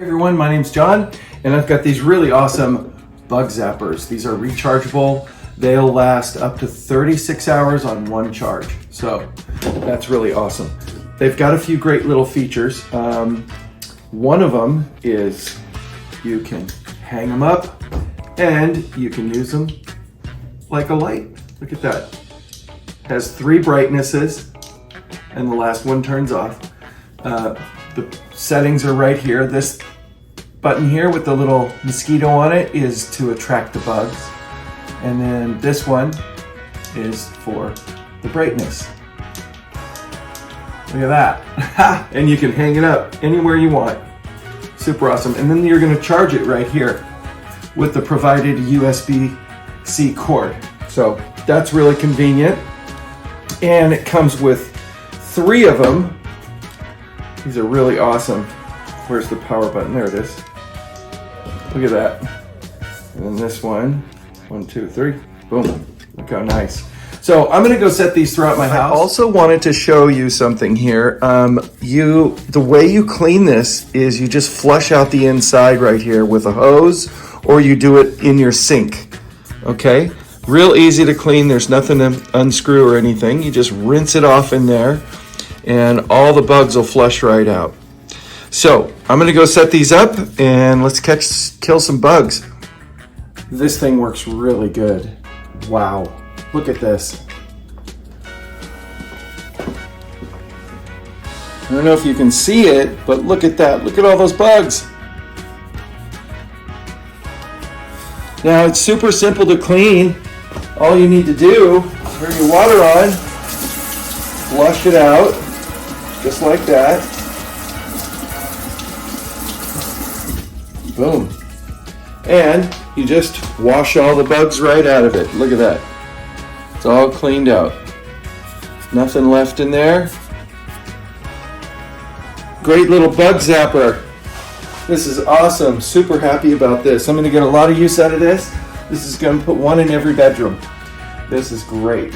Hey everyone, my name's John, and I've got these really awesome bug zappers. These are rechargeable. They'll last up to 36 hours on one charge. So that's really awesome. They've got a few great little features. One of them is you can hang them up and you can use them like a light. Look at that. Has 3 brightnesses and the last one turns off. The settings are right here. This button here with the little mosquito on it is to attract the bugs. And then this one is for the brightness. Look at that. And you can hang it up anywhere you want. Super awesome. And then you're gonna charge it right here with the provided USB-C cord. So that's really convenient. And it comes with 3 of them. These are really awesome. Where's the power button? There it is. Look at that. And then this one, 1, 2, 3, boom. Look how nice. So I'm gonna go set these throughout my house. I also wanted to show you something here. The way you clean this is you just flush out the inside right here with a hose, or you do it in your sink, okay? Real easy to clean. There's nothing to unscrew or anything. You just rinse it off in there, and all the bugs will flush right out. So I'm gonna go set these up and let's kill some bugs. This thing works really good. Wow, look at this. I don't know if you can see it, but look at that. Look at all those bugs. Now it's super simple to clean. All you need to do, turn your water on, flush it out, just like that. Boom. And you just wash all the bugs right out of it. Look at that. It's all cleaned out. Nothing left in there. Great little bug zapper. This is awesome. Super happy about this. I'm going to get a lot of use out of this. This is going to put one in every bedroom. This is great.